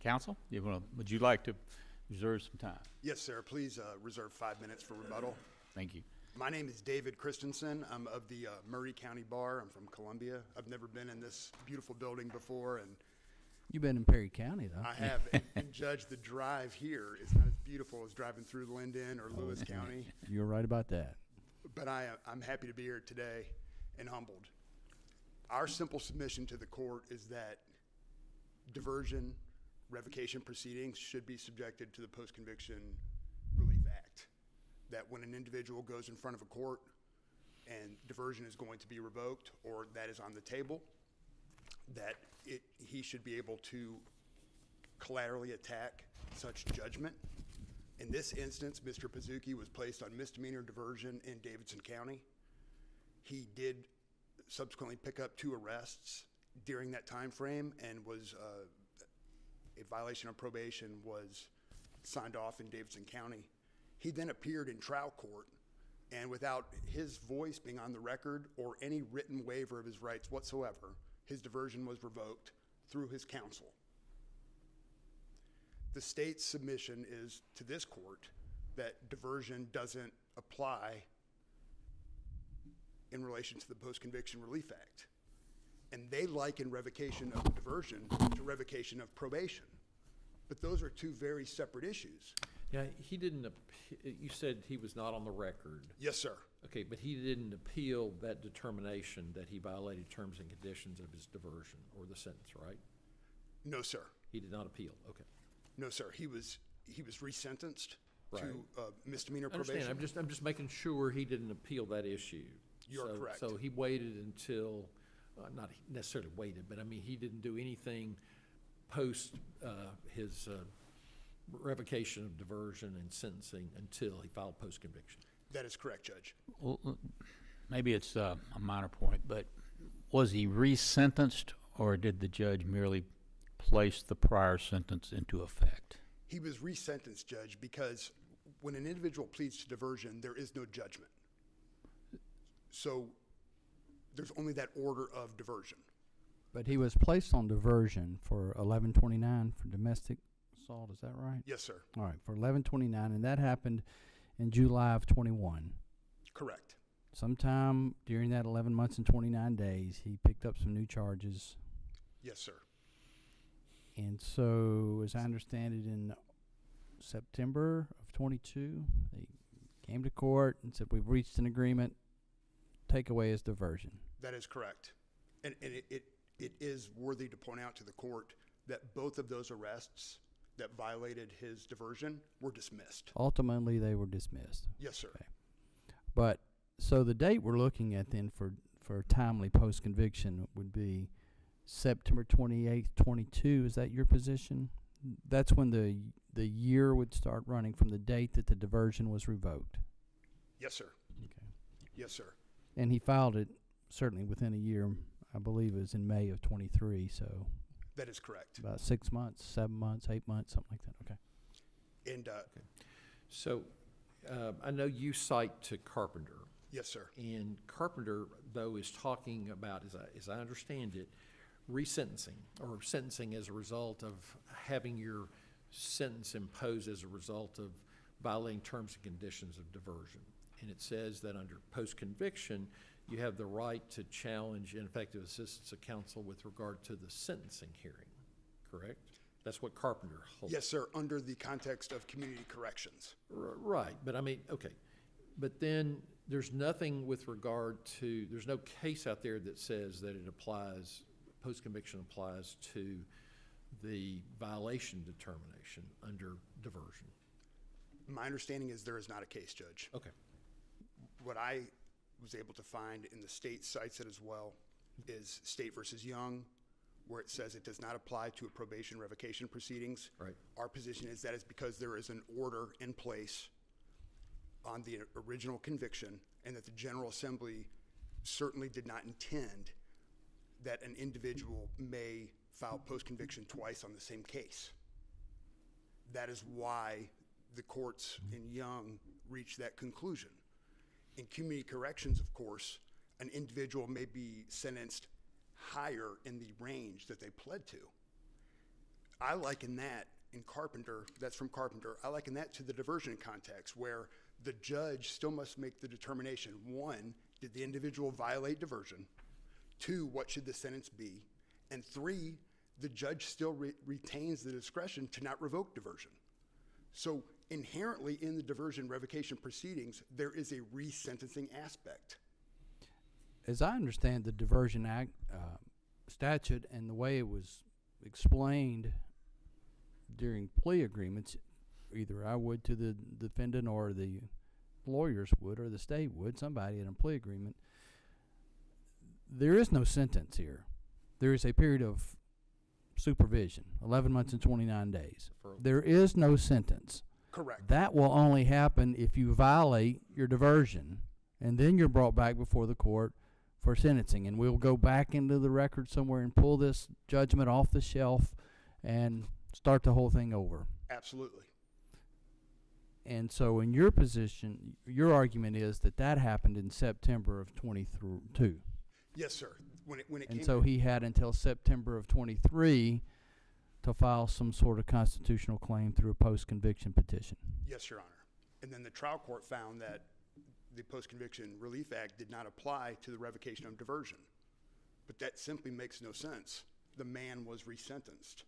Counsel, would you like to reserve some time? Yes, sir. Please reserve 5 minutes for rebuttal. Thank you. My name is David Christensen. I'm of the Murray County Bar. I'm from Columbia. I've never been in this beautiful building before, and You've been in Perry County, though. I have. And Judge, the drive here is not as beautiful as driving through Linden or Lewis County, You're right about that. but I'm happy to be here today and humbled. Our simple submission to the court is that diversion, revocation proceedings should be subjected to the Post-Conviction Relief Act. That when an individual goes in front of a court and diversion is going to be revoked, or that is on the table, that he should be able to collaterally attack such judgment. In this instance, Mr. Pazouki was placed on misdemeanor diversion in Davidson County. He did subsequently pick up 2 arrests during that time frame, and was a violation of probation was signed off in Davidson County. He then appeared in trial court, and without his voice being on the record or any written waiver of his rights whatsoever, his diversion was revoked through his counsel. The state's submission is to this court that diversion doesn't apply in relation to the Post-Conviction Relief Act. And they liken revocation of diversion to revocation of probation. But those are 2 very separate issues. Yeah, he didn't, you said he was not on the record. Yes, sir. Okay, but he didn't appeal that determination that he violated terms and conditions of his diversion or the sentence, right? No, sir. He did not appeal, okay. No, sir. He was resentenced Right. to misdemeanor I understand, probation. I'm just making sure he didn't appeal that issue. You're correct. So he waited until, not necessarily waited, but I mean, he didn't do anything post his revocation of diversion and sentencing until he filed post-conviction. That is correct, Judge. Well, maybe it's a minor point, but was he resentenced, or did the judge merely place the prior sentence into effect? He was resentenced, Judge, because when an individual pleads to diversion, there is no judgment. So there's only that order of diversion. But he was placed on diversion for 1129 for domestic assault. Is that right? Yes, sir. All right, for 1129, and that happened in July of 21. Correct. Sometime during that 11 months and 29 days, he picked up some new charges. Yes, sir. And so, as I understand it, in September of 22, they came to court and said, we've reached an agreement, take away his diversion. That is correct. And it is worthy to point out to the court that both of those arrests that violated his diversion were dismissed. Ultimately, they were dismissed. Yes, sir. Okay. But, so the date we're looking at then for timely post-conviction would be September 28th, 22. Is that your position? That's when the year would start running from the date that the diversion was revoked. Yes, sir. Okay. Yes, sir. And he filed it certainly within a year. I believe it was in May of 23, so That is correct. about 6 months, 7 months, 8 months, something like that. Okay. And So I know you cite to Carpenter. yes, sir. And Carpenter, though, is talking about, as I understand it, resentencing or sentencing as a result of having your sentence imposed as a result of violating terms and conditions of diversion. And it says that under post-conviction, you have the right to challenge ineffective assistance of counsel with regard to the sentencing hearing, correct? That's what Carpenter holds. Yes, sir, under the context of community corrections. Right, but I mean, okay. But then there's nothing with regard to, there's no case out there that says that it applies, post-conviction applies to the violation determination under diversion. My understanding is there is not a case, Judge. Okay. What I was able to find, in the state cites it as well, is State versus Young, where it says it does not apply to a probation revocation proceedings. Right. Our position is that is because there is an order in place on the original conviction, and that the General Assembly certainly did not intend that an individual may file post-conviction twice on the same case. That is why the courts in Young reached that conclusion. In community corrections, of course, an individual may be sentenced higher in the range that they pled to. I liken that in Carpenter, that's from Carpenter, I liken that to the diversion context where the judge still must make the determination, one, did the individual violate diversion? Two, what should the sentence be? And three, the judge still retains the discretion to not revoke diversion. So inherently in the diversion revocation proceedings, there is a resentencing aspect. As I understand the Diversion Act statute and the way it was explained during plea agreements, either I would to the defendant or the lawyers would or the state would, somebody in a plea agreement, there is no sentence here. There is a period of supervision, 11 months and 29 days. There is no sentence. Correct. That will only happen if you violate your diversion, and then you're brought back before the court for sentencing. And we'll go back into the record somewhere and pull this judgment off the shelf and start the whole thing over. Absolutely. And so in your position, your argument is that that happened in September of 22. Yes, sir. When it And came so he had until September of 23 to file some sort of constitutional claim through a post-conviction petition. Yes, Your Honor. And then the trial court found that the Post-Conviction Relief Act did not apply to the revocation of diversion. But that simply makes no sense. The man was resentenced.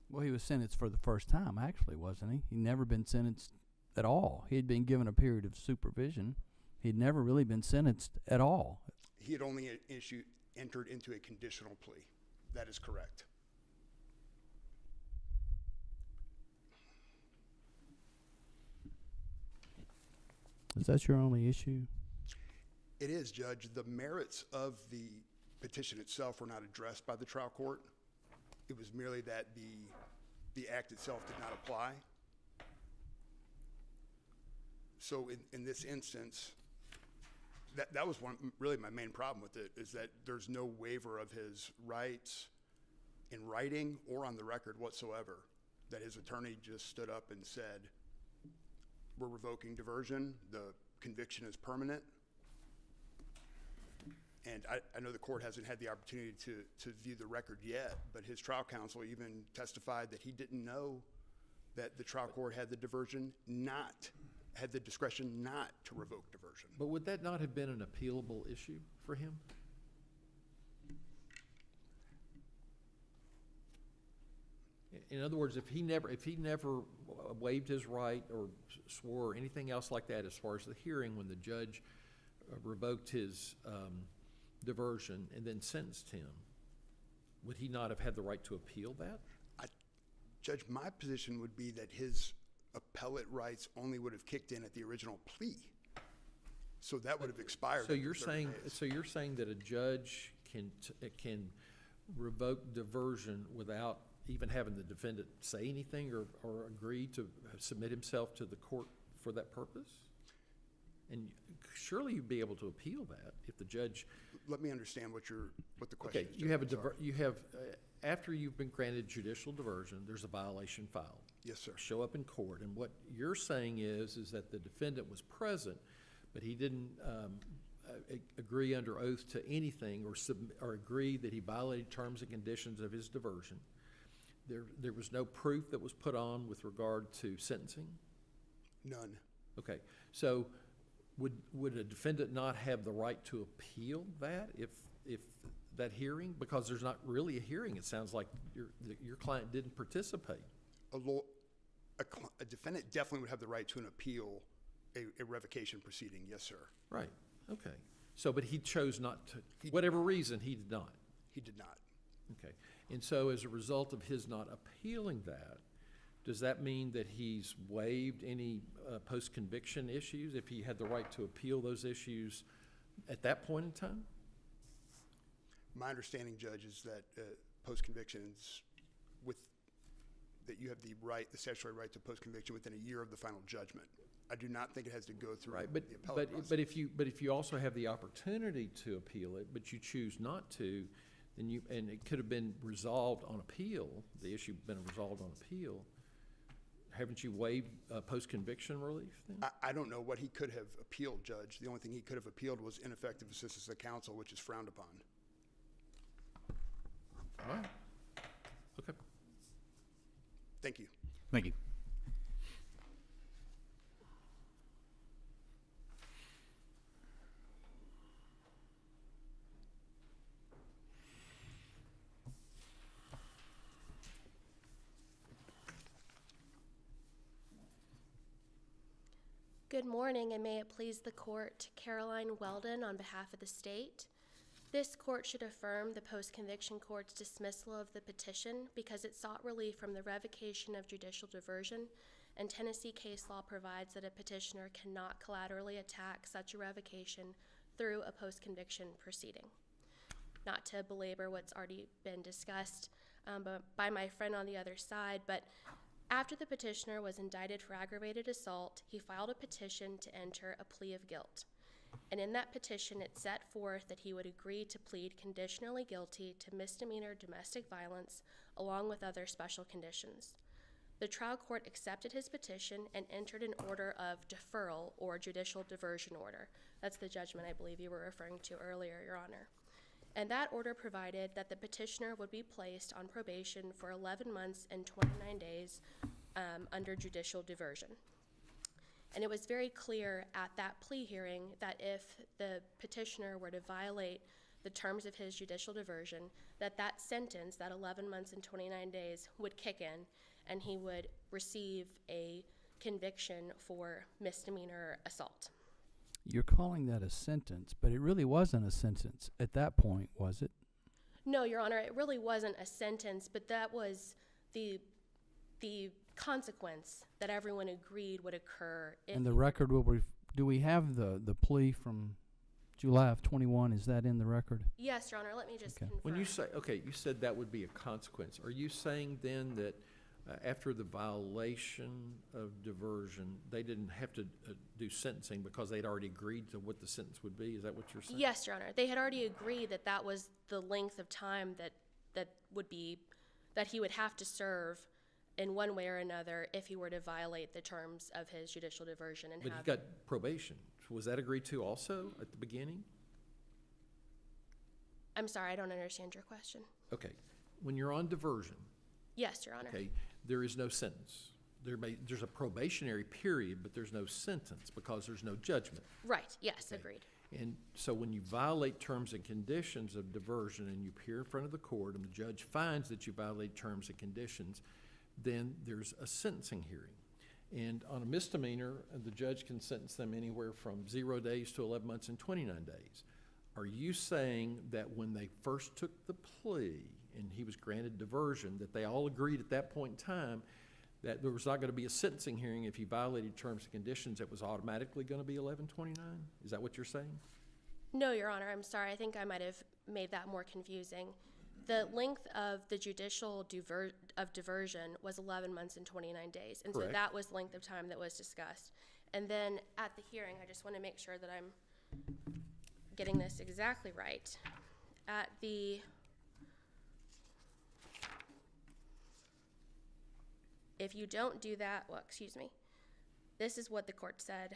Well, he was sentenced for the first time, actually, wasn't he? He'd never been sentenced at all. He had been given a period of supervision. He'd never really been sentenced at all. He had only entered into a conditional plea. That is correct. Is that your only issue? It is, Judge. The merits of the petition itself were not addressed by the trial court. It was merely that the act itself did not apply. So in this instance, that was really my main problem with it, is that there's no waiver of his rights in writing or on the record whatsoever, that his attorney just stood up and said, we're revoking diversion, the conviction is permanent. And I know the court hasn't had the opportunity to view the record yet, but his trial counsel even testified that he didn't know that the trial court had the discretion not to revoke diversion. But would that not have been an appealable issue for him? In other words, if he never waived his right or swore or anything else like that as far as the hearing, when the judge revoked his diversion and then sentenced him, would he not have had the right to appeal that? Judge, my position would be that his appellate rights only would have kicked in at the original plea. So that would have expired. So you're saying that a judge can revoke diversion without even having the defendant say anything or agree to submit himself to the court for that purpose? And surely you'd be able to appeal that if the judge. Let me understand what the question is. Okay, you have after you've been granted judicial diversion, there's a violation filed. Yes, sir. Show up in court, and what you're saying is that the defendant was present, but he didn't agree under oath to anything or agree that he violated terms and conditions of his diversion. There was no proof that was put on with regard to sentencing? None. Okay, so would a defendant not have the right to appeal that if that hearing? Because there's not really a hearing. It sounds like your client didn't participate. A defendant definitely would have the right to an appeal, a revocation proceeding. Yes, sir. Right. Okay. So, but he chose not to. Whatever reason, he did not. He did not. Okay. And so as a result of his not appealing that, does that mean that he's waived any post-conviction issues if he had the right to appeal those issues at that point in time? My understanding, Judge, is that post-convictions that you have the statutory right to post-conviction within a year of the final judgment. I do not think it has to go through Right, the appellate process. but if you also have the opportunity to appeal it, but you choose not to, then and it could have been resolved on appeal, the issue been resolved on appeal, haven't you waived post-conviction relief then? I don't know what he could have appealed, Judge. The only thing he could have appealed was ineffective assistance of counsel, which is frowned upon. All right. Okay. Thank you. Thank you. Good morning, and may it please the court, Caroline Weldon on behalf of the state. This court should affirm the post-conviction court's dismissal of the petition because it sought relief from the revocation of judicial diversion, and Tennessee case law provides that a petitioner cannot collaterally attack such a revocation through a post-conviction proceeding. Not to belabor what's already been discussed by my friend on the other side, but after the petitioner was indicted for aggravated assault, he filed a petition to enter a plea of guilt. And in that petition, it set forth that he would agree to plead conditionally guilty to misdemeanor domestic violence, along with other special conditions. The trial court accepted his petition and entered an order of deferral or judicial diversion order. That's the judgment I believe you were referring to earlier, Your Honor. And that order provided that the petitioner would be placed on probation for 11 months and 29 days under judicial diversion. And it was very clear at that plea hearing that if the petitioner were to violate the terms of his judicial diversion, that sentence, that 11 months and 29 days, would kick in and he would receive a conviction for misdemeanor assault. You're calling that a sentence, but it really wasn't a sentence at that point, was it? No, Your Honor, it really wasn't a sentence, but that was the consequence that everyone agreed would occur. And the record will do we have the plea from July of 21? Is that in the record? Yes, Your Honor, let me just Okay. confirm. When you say, okay, you said that would be a consequence. Are you saying then that after the violation of diversion, they didn't have to do sentencing because they'd already agreed to what the sentence would be? Is that what you're saying? Yes, Your Honor. They had already agreed that that was the length of time that he would have to serve in one way or another if he were to violate the terms of his judicial diversion. But he got probation. Was that agreed to also at the beginning? I'm sorry, I don't understand your question. Okay. When you're on diversion, Yes, Your Honor. okay, there is no sentence. There's a probationary period, but there's no sentence because there's no judgment. Right, yes, Okay. agreed. And so when you violate terms and conditions of diversion and you appear in front of the court and the judge finds that you violate terms and conditions, then there's a sentencing hearing. And on a misdemeanor, the judge can sentence them anywhere from 0 days to 11 months and 29 days. Are you saying that when they first took the plea and he was granted diversion, that they all agreed at that point in time that there was not going to be a sentencing hearing if he violated terms and conditions, it was automatically going to be 1129? Is that what you're saying? No, Your Honor, I'm sorry. I think I might have made that more confusing. The length of the judicial diversion was 11 months and 29 days. And Correct. so that was the length of time that was discussed. And then at the hearing, I just want to make sure that I'm getting this exactly right. If you don't do that, well, excuse me, this is what the court said.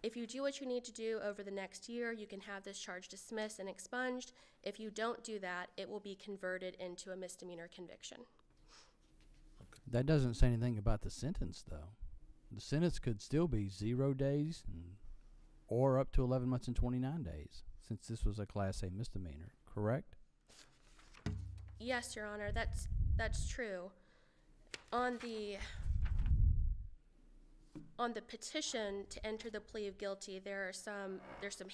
If you do what you need to do over the next year, you can have this charge dismissed and expunged. If you don't do that, it will be converted into a misdemeanor conviction. That doesn't say anything about the sentence, though. The sentence could still be 0 days or up to 11 months and 29 days, since this was a Class A misdemeanor, correct? Yes, Your Honor, that's true. On the petition to enter the plea of guilty, there's some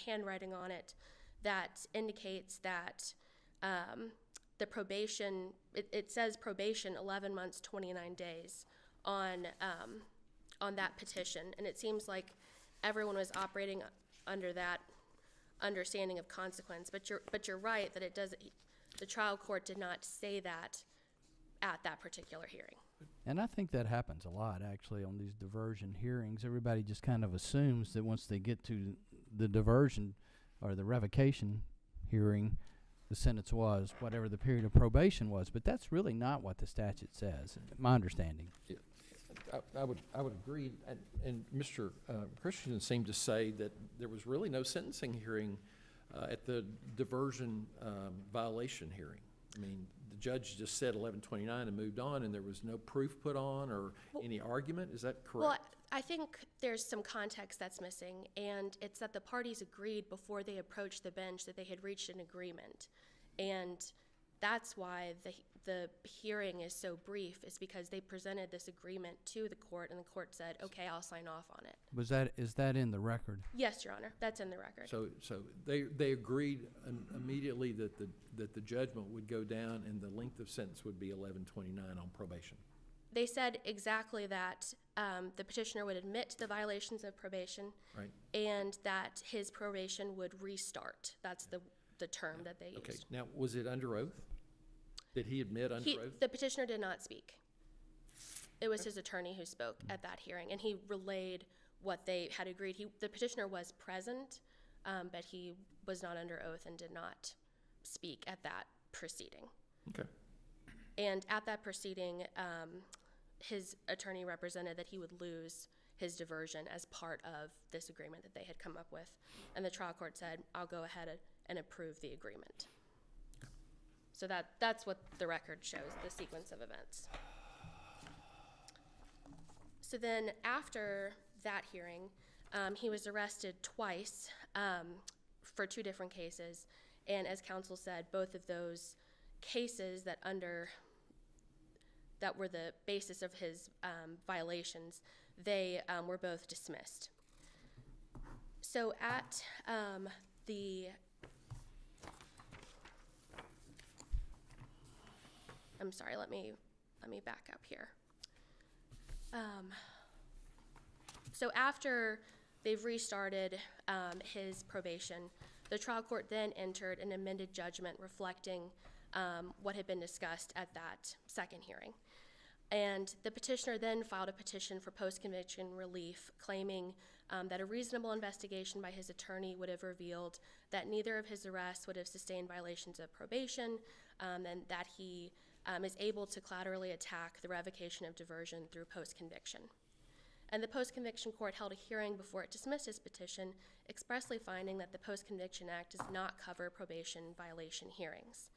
handwriting on it that indicates that the probation, it says probation 11 months, 29 days on that petition. And it seems like everyone was operating under that understanding of consequence. But you're right that the trial court did not say that at that particular hearing. And I think that happens a lot, actually, on these diversion hearings. Everybody just kind of assumes that once they get to the diversion or the revocation hearing, the sentence was whatever the period of probation was. But that's really not what the statute says, my understanding. Yeah. I would agree. And Mr. Christensen seemed to say that there was really no sentencing hearing at the diversion violation hearing. I mean, the judge just said 1129 and moved on, and there was no proof put on or any argument. Is that correct? Well, I think there's some context that's missing, and it's that the parties agreed before they approached the bench that they had reached an agreement. And that's why the hearing is so brief, is because they presented this agreement to the court, and the court said, okay, I'll sign off on it. Is that in the record? Yes, Your Honor, that's in the record. So they agreed immediately that the judgment would go down and the length of sentence would be 1129 on probation. They said exactly that the petitioner would admit to the violations of probation, Right. and that his probation would restart. That's the term that they used. Okay. Now, was it under oath? Did he admit under oath? The petitioner did not speak. It was his attorney who spoke at that hearing, and he relayed what they had agreed. The petitioner was present, but he was not under oath and did not speak at that proceeding. Okay. And at that proceeding, his attorney represented that he would lose his diversion as part of this agreement that they had come up with. And the trial court said, I'll go ahead and approve the agreement. So that's what the record shows, the sequence of events. So then after that hearing, he was arrested twice for 2 different cases. And as counsel said, both of those cases that were the basis of his violations, they were both dismissed. So at I'm sorry, let me back up here. So after they've restarted his probation, the trial court then entered an amended judgment reflecting what had been discussed at that second hearing. And the petitioner then filed a petition for post-conviction relief, claiming that a reasonable investigation by his attorney would have revealed that neither of his arrests would have sustained violations of probation, and that he is able to collaterally attack the revocation of diversion through post-conviction. And the post-conviction court held a hearing before it dismissed his petition, expressly finding that the Post-Conviction Act does not cover probation violation hearings.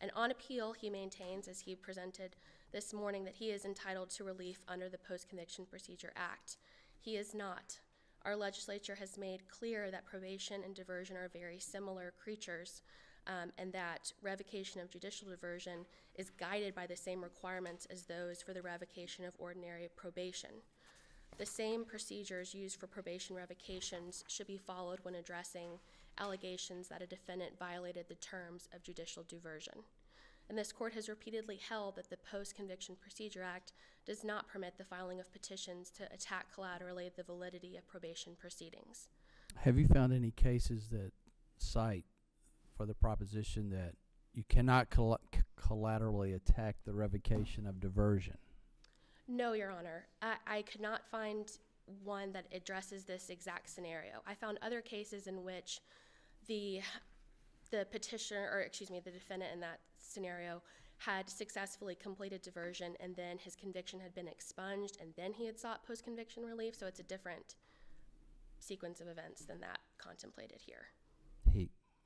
And on appeal, he maintains, as he presented this morning, that he is entitled to relief under the Post-Conviction Procedure Act. He is not. Our legislature has made clear that probation and diversion are very similar creatures, and that revocation of judicial diversion is guided by the same requirements as those for the revocation of ordinary probation. The same procedures used for probation revocations should be followed when addressing allegations that a defendant violated the terms of judicial diversion. And this court has repeatedly held that the Post-Conviction Procedure Act does not permit the filing of petitions to attack collaterally the validity of probation proceedings. Have you found any cases that cite for the proposition that you cannot collaterally attack the revocation of diversion? No, Your Honor. I could not find one that addresses this exact scenario. I found other cases in which the petitioner, or excuse me, the defendant in that scenario had successfully completed diversion, and then his conviction had been expunged, and then he had sought post-conviction relief. So it's a different sequence of events than that contemplated here.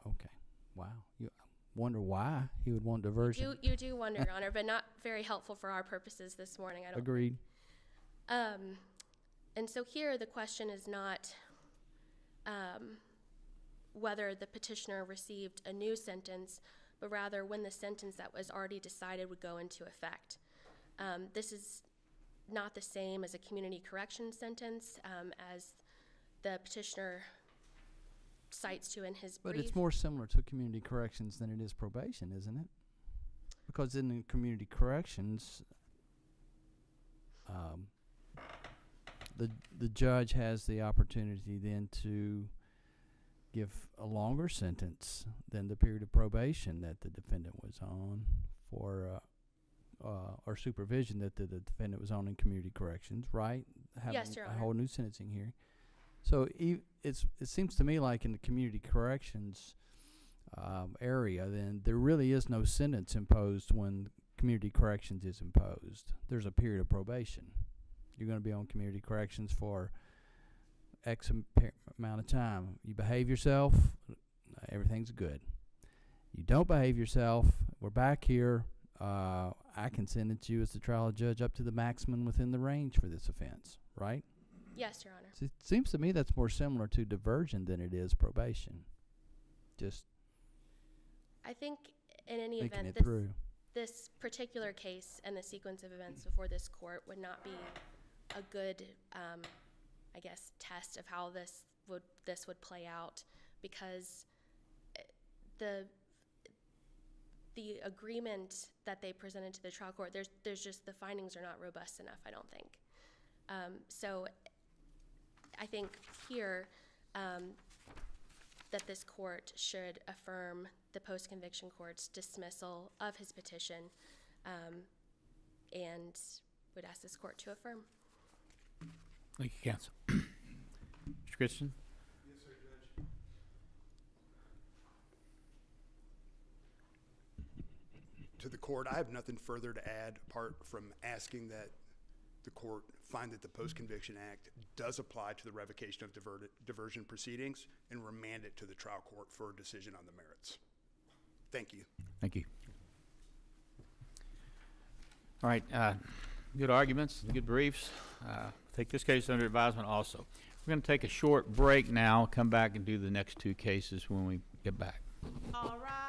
Okay. Wow. You wonder why he would want diversion. You do wonder, Your Honor, but not very helpful for our purposes this morning, I don't Agreed. think. And so here the question is not whether the petitioner received a new sentence, but rather when the sentence that was already decided would go into effect. This is not the same as a community corrections sentence, as the petitioner cites to in his brief. But it's more similar to community corrections than it is probation, isn't it? Because in the community corrections, the judge has the opportunity then to give a longer sentence than the period of probation that the defendant was on for or supervision that the defendant was on in community corrections, right? Yes, Your a Honor. whole new sentencing hearing. So it seems to me like in the community corrections area, then there really is no sentence imposed when community corrections is imposed. There's a period of probation. You're going to be on community corrections for X amount of time. You behave yourself, everything's good. You don't behave yourself, we're back here. I can sentence you as the trial judge up to the maximum within the range for this offense, right? Yes, Your Honor. It seems to me that's more similar to diversion than it is probation. Just I think in any thinking event, it through. this particular case and the sequence of events before this court would not be a good, I guess, test of how this would play out, because the agreement that they presented to the trial court, there's just, the findings are not robust enough, I don't think. So I think here that this court should affirm the post-conviction court's dismissal of his petition, and would ask this court to affirm. Thank you, counsel. Mr. Christian? Yes, sir, Judge. To the court, I have nothing further to add apart from asking that the court find that the Post-Conviction Act does apply to the revocation of diversion proceedings and remand it to the trial court for a decision on the merits. Thank you. Thank you. All right, good arguments, good briefs. Take this case under advisement also. We're going to take a short break now, come back and do the next two cases when we get back. All right.